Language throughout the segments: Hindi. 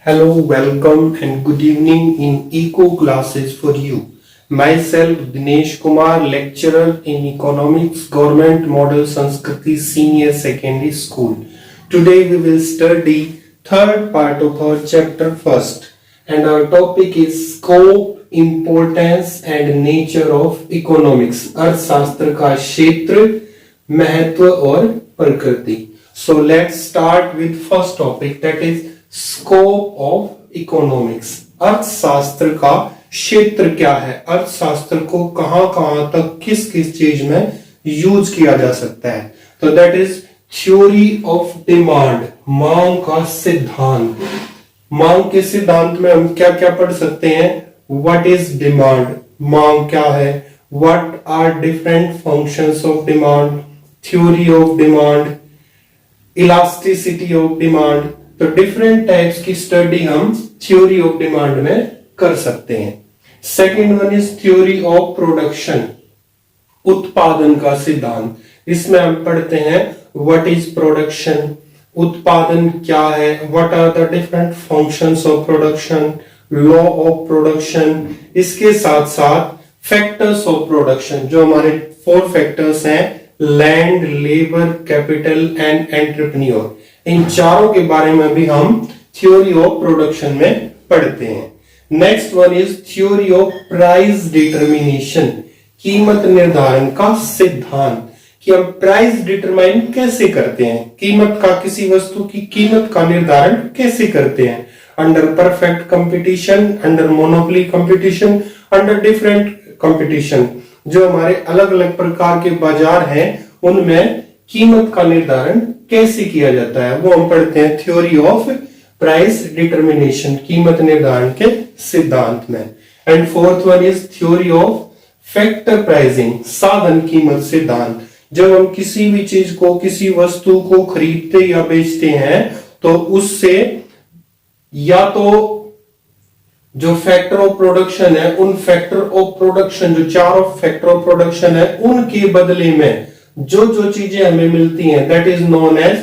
Hello, welcome and good evening in Eco classes for you. Myself Dinesh Kumar, lecturer in Economics, Government Model Sanskriti Senior Secondary School. Today we will study third part of our chapter first, and our topic is scope, importance and nature of economics. अर्थशास्त्र का क्षेत्र, महत्व और प्रकृति. So let's start with first topic, that is scope of economics. अर्थशास्त्र का क्षेत्र क्या है, अर्थशास्त्र को कहां कहां तक किस किस चीज में यूज किया जा सकता है. तो that is theory of demand, मांग का सिद्धांत. मांग के सिद्धांत में हम क्या क्या पढ़ सकते हैं. व्हाट इज डिमांड, मांग क्या है. What are different functions of demand, theory of demand, elasticity of demand. तो डिफरेंट टाइप्स की स्टडी हम थ्योरी ऑफ डिमांड में कर सकते हैं. Second one is theory of production, उत्पादन का सिद्धांत. इसमें हम पढ़ते हैं व्हाट इज प्रोडक्शन, उत्पादन क्या है, what are the different functions of production, law of production. इसके साथ साथ फैक्टर्स ऑफ प्रोडक्शन, जो हमारे 4 फैक्टर्स हैं, land, labour, capital and entrepreneur. इन चारों के बारे में भी हम थ्योरी ऑफ प्रोडक्शन में पढ़ते हैं. Next one is theory of price determination, कीमत निर्धारण का सिद्धांत. कि हम प्राइस डिटरमाइन कैसे करते हैं, कीमत का, किसी वस्तु की कीमत का निर्धारण कैसे करते हैं. Under perfect competition, under monopoly competition, under different competition. जो हमारे अलग अलग प्रकार के बाजार हैं उनमें कीमत का निर्धारण कैसे किया जाता है, वो हम पढ़ते हैं थ्योरी ऑफ प्राइस डिटर्मिनेशन, कीमत निर्धारण के सिद्धांत में. And fourth one is theory of factor pricing, साधन कीमत सिद्धांत. जब हम किसी भी चीज को, किसी वस्तु को खरीदते या बेचते हैं तो उससे या तो जो फैक्टर ऑफ प्रोडक्शन है, उन फैक्टर ऑफ प्रोडक्शन, जो 4 फैक्टर ऑफ प्रोडक्शन है, उनके बदले में जो जो चीजें हमें मिलती हैं, that is known age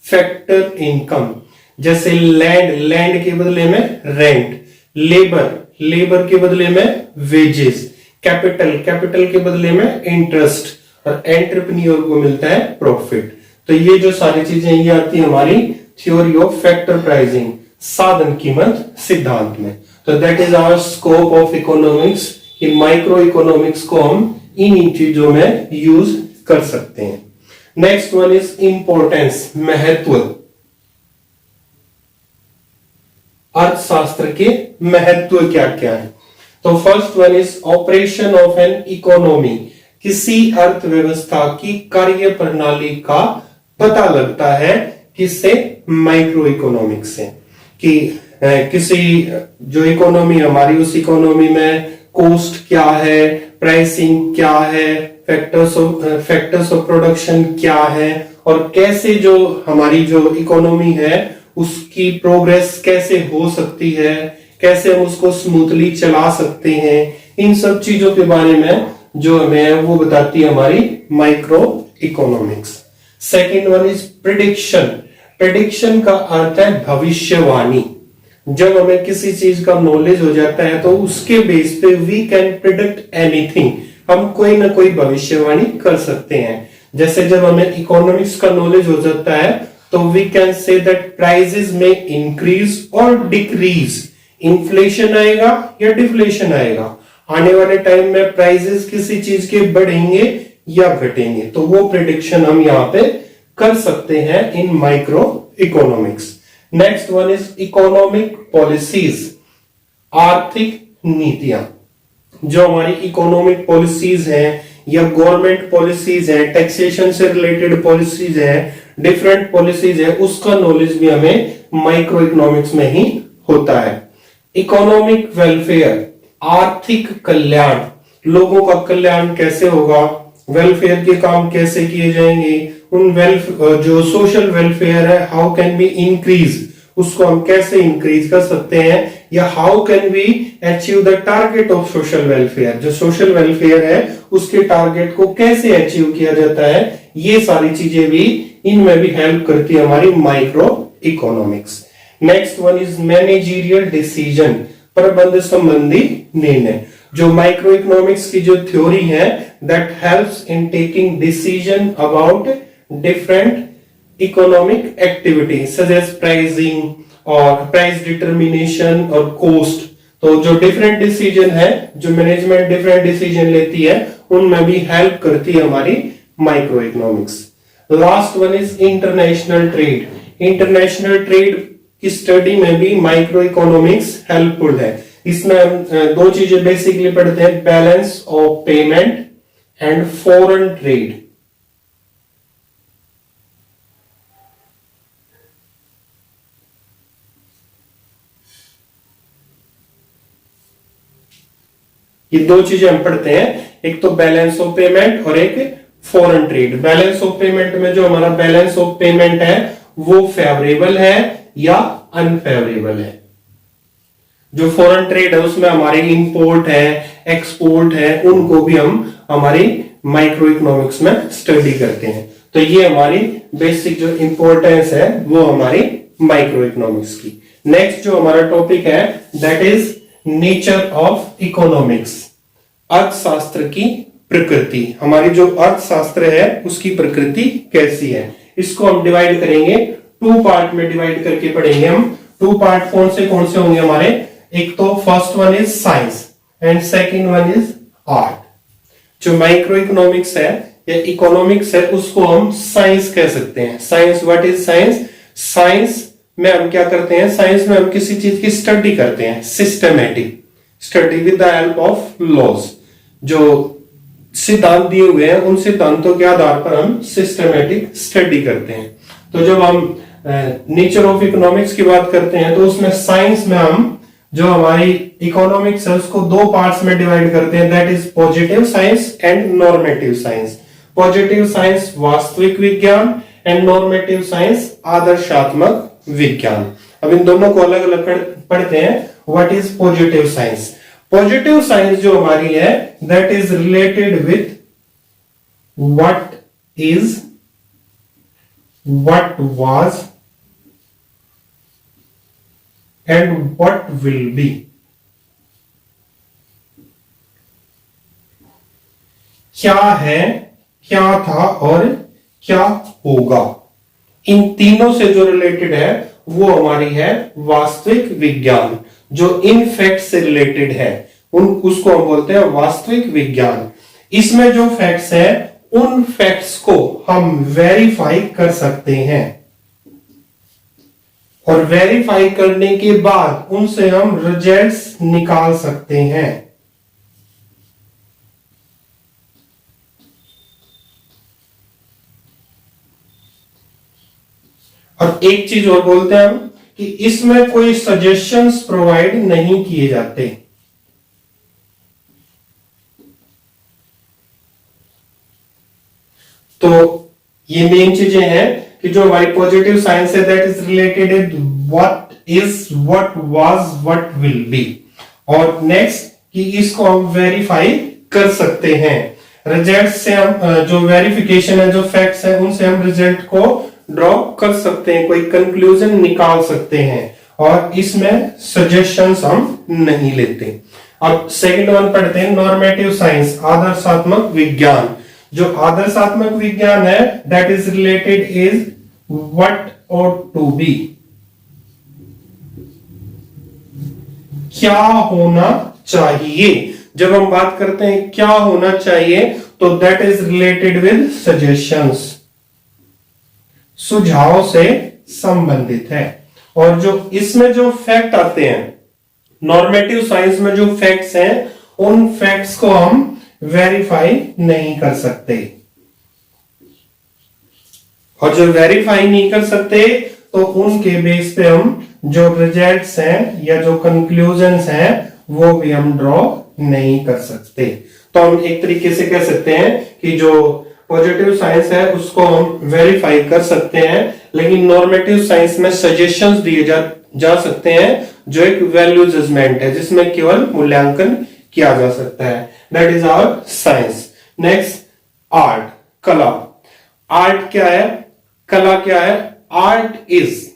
factor income. जैसे लैंड, लैंड के बदले में रेंट, लेबर, लेबर के बदले में वेजेस, कैपिटल, कैपिटल के बदले में इंटरेस्ट, और एंटरप्रेन्योर को मिलता है प्रॉफिट. तो ये जो सारी चीजें ये आती है हमारी थ्योरी ऑफ फैक्टर प्राइसिंग, साधन कीमत सिद्धांत में. तो that is our scope of economics. कि माइक्रो इकोनॉमिक्स को हम इन चीजों में यूज कर सकते हैं. नेक्स्ट वन इज इंपॉर्टेंस, महत्व. अर्थशास्त्र के महत्व क्या क्या है. तो first one is operation of an economy, किसी अर्थव्यवस्था की कार्य प्रणाली का पता लगता है किससे, माइक्रो इकोनॉमिक्स से. कि किसी जो इकोनॉमी हमारी, उस इकोनॉमी में कॉस्ट क्या है, प्राइसिंग क्या है, फैक्टर्स ऑफ प्रोडक्शन क्या है, और कैसे जो हमारी जो इकोनॉमी है उसकी प्रोग्रेस कैसे हो सकती है, कैसे हम उसको स्मूथली चला सकते हैं. इन सब चीजों के बारे में जो हमें है वो बताती है हमारी micro economics. Second one is prediction. Prediction का अर्थ है भविष्यवाणी. जब हमें किसी चीज का नॉलेज हो जाता है तो उसके बेस पे वी कैन प्रिडिक्ट एनीथिंग, हम कोई ना कोई भविष्यवाणी कर सकते हैं. जैसे जब हमें इकोनॉमिक्स का नॉलेज हो जाता है तो we can say that prices में इंक्रीज और डिक्रीज, इन्फ्लेशन आएगा या डिफ्लेशन आएगा, आने वाले टाइम में प्राइसेस किसी चीज के बढ़ेंगे या घटेंगे. तो वो प्रिडिक्शन हम यहाँ पे कर सकते हैं in micro economics. Next one is economic policies, आर्थिक नीतियां. जो हमारी इकोनॉमिक पॉलिसीज हैं या गवर्नमेंट पॉलिसीज हैं, टैक्सेशन से रिलेटेड पॉलिसीज हैं, डिफरेंट पॉलिसीज है, उसका नॉलेज भी हमें माइक्रो इकोनॉमिक्स में ही होता है. इकोनॉमिक वेलफेयर, आर्थिक कल्याण, लोगों का कल्याण कैसे होगा, वेलफेयर के काम कैसे किए जाएंगे, उन जो सोशल वेलफेयर है, हाउ कैन बी इंक्रीज, उसको हम कैसे इंक्रीज कर सकते हैं, या how can we achieve the target of social welfare, जो सोशल वेलफेयर है उसके टारगेट को कैसे अचीव किया जाता है. ये सारी चीजें भी इनमें भी हेल्प करती है हमारी micro economics. Next one is managerial decision, प्रबंध संबंधी निर्णय। जो माइक्रो इकोनॉमिक्स की जो थ्योरी है that helps in taking decision about different economic activity such as pricing और प्राइस डिटर्मिनेशन और कॉस्ट। तो जो डिफरेंट डिसीजन है, जो मैनेजमेंट डिफरेंट डिसीजन लेती है, उनमें भी हेल्प करती है हमारी micro economics. Last one is international trade. International trade की स्टडी में भी माइक्रो इकोनॉमिक्स हेल्पफुल है। इसमें हम दो चीजें बेसिकली पढ़ते हैं, balance of payment and foreign trade. ये दो चीजें हम पढ़ते हैं, एक तो बैलेंस ऑफ पेमेंट और एक foreign trade. Balance of payment में जो हमारा बैलेंस ऑफ पेमेंट है वो फेवरेबल है या अनफेवरेबल है। जो फॉरेन ट्रेड है उसमें हमारे इंपोर्ट है, एक्सपोर्ट है, उनको भी हम हमारी माइक्रो इकोनॉमिक्स में स्टडी करते हैं। तो ये हमारी बेसिक जो इंपॉर्टेंस है वो हमारी माइक्रो इकोनॉमिक्स की। नेक्स्ट जो हमारा टॉपिक है that is nature of economics, अर्थशास्त्र की प्रकृति। हमारी जो अर्थशास्त्र है उसकी प्रकृति कैसी है, इसको हम डिवाइड करेंगे, टू पार्ट में डिवाइड करके पढ़ेंगे हम। टू पार्ट कौन से होंगे हमारे, एक तो first one is science and second one is art. जो माइक्रो इकोनॉमिक्स है या इकोनॉमिक्स है उसको हम साइंस कह सकते हैं। Science, what is science? Science में हम क्या करते हैं, साइंस में हम किसी चीज की स्टडी करते हैं, systematic study with the help of laws. जो सिद्धांत दिए हुए हैं उन सिद्धांतों के आधार पर हम सिस्टमैटिक स्टडी करते हैं। तो जब हम नेचर ऑफ इकोनॉमिक्स की बात करते हैं तो उसमें साइंस में हम जो हमारी इकोनॉमिक्स है उसको दो पार्ट्स में डिवाइड करते हैं, that is positive science and normative science. Positive science वास्तविक विज्ञान एंड नॉर्मेटिव साइंस आदर्शात्मक विज्ञान। अब इन दोनों को अलग अलग पढ़ते हैं। What is positive science? Positive science जो हमारी है that is related with what is, what was and what will be. क्या है, क्या था और क्या होगा, इन तीनों से जो रिलेटेड है वो हमारी है वास्तविक विज्ञान। जो इन फैक्ट से रिलेटेड है उसको हम बोलते हैं वास्तविक विज्ञान। इसमें जो फैक्ट्स है उन फैक्ट्स को हम वेरीफाई कर सकते हैं और वेरीफाई करने के बाद उनसे हम रिजल्ट्स निकाल सकते हैं। और एक चीज और बोलते हैं हम कि इसमें कोई सजेशंस प्रोवाइड नहीं किए जाते। तो ये मेन चीजें हैं कि जो हमारी पॉजिटिव साइंस है that is related with what is, what was, what will be. और नेक्स्ट कि इसको हम वेरीफाई कर सकते हैं। रिजल्ट से हम जो वेरिफिकेशन है, जो फैक्ट्स है, उनसे हम रिजल्ट को ड्रॉ कर सकते हैं, कोई कंक्लूजन निकाल सकते हैं और इसमें सजेशंस हम नहीं लेते। अब सेकंड वन पढ़ते हैं, नॉर्मेटिव साइंस, आदर्शात्मक विज्ञान। जो आदर्शात्मक विज्ञान है that is related is what ought to be, क्या होना चाहिए। जब हम बात करते हैं क्या होना चाहिए तो that is related with suggestions, सुझाव से संबंधित है। और जो इसमें जो फैक्ट आते हैं, नॉर्मेटिव साइंस में जो फैक्ट्स हैं उन फैक्ट्स को हम वेरीफाई नहीं कर सकते। और जो वेरीफाई नहीं कर सकते तो उनके बेस पे हम जो रिजल्ट्स हैं या जो कंक्लूजन्स हैं वो भी हम ड्रॉ नहीं कर सकते। तो हम एक तरीके से कह सकते हैं कि जो पॉजिटिव साइंस है उसको हम वेरीफाई कर सकते हैं, लेकिन नॉर्मेटिव साइंस में सजेशंस दिए जा सकते हैं जो एक वैल्यू जजमेंट है, जिसमें केवल मूल्यांकन किया जा सकता है। That is our science. Next art, कला। आर्ट क्या है, कला क्या है? Art is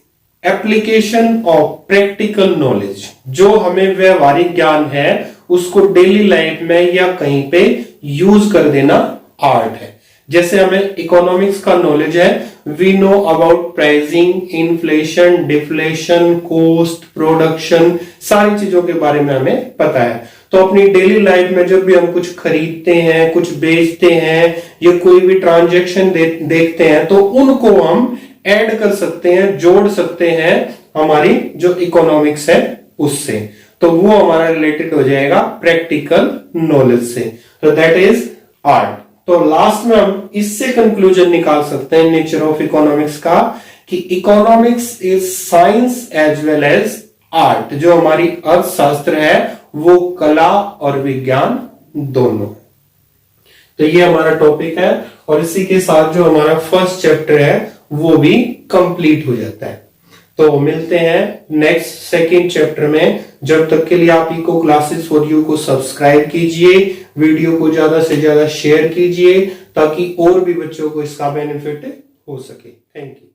application of practical knowledge, जो हमें व्यवहारिक ज्ञान है उसको डेली लाइफ में या कहीं पे यूज कर देना आर्ट है। जैसे हमें इकोनॉमिक्स का नॉलेज है, we know about pricing, inflation, deflation, cost, production, सारी चीजों के बारे में हमें पता है। तो अपनी डेली लाइफ में जब भी हम कुछ खरीदते हैं, कुछ बेचते हैं या कोई भी ट्रांजैक्शन देखते हैं तो उनको हम ऐड कर सकते हैं, जोड़ सकते हैं हमारी जो इकोनॉमिक्स है उससे, तो वो हमारा रिलेटेड हो जाएगा प्रैक्टिकल नॉलेज से। तो दैट इज आर्ट। तो लास्ट में हम इससे कंक्लूजन निकाल सकते हैं नेचर ऑफ इकोनॉमिक्स का कि economics is science as well as art. जो हमारी अर्थशास्त्र है वो कला और विज्ञान दोनों। तो ये हमारा टॉपिक है और इसी के साथ जो हमारा फर्स्ट चैप्टर है वो भी कंप्लीट हो जाता है। तो मिलते हैं नेक्स्ट सेकंड चैप्टर में। जब तक के लिए आप इको क्लासेस फॉर यू को सब्सक्राइब कीजिए, वीडियो को ज्यादा से ज्यादा शेयर कीजिए ताकि और भी बच्चों को इसका बेनिफिट हो सके। Thank you.